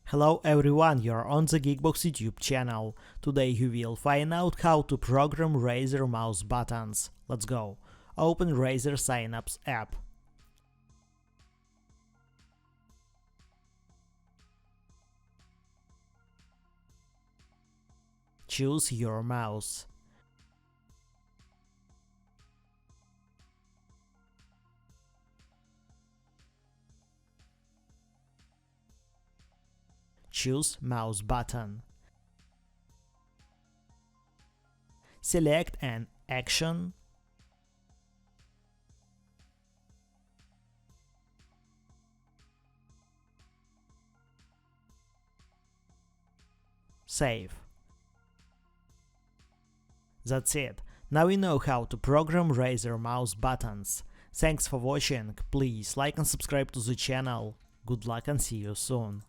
Hello everyone, you're on the GeekBox YouTube channel. Today you will find out how to program Razer mouse buttons. Let's go. Open Razer Synapse app. Choose your mouse. Choose mouse button. Select an action. Save. That's it. Now we know how to program Razer mouse buttons. Thanks for watching, please like and subscribe to the channel. Good luck and see you soon.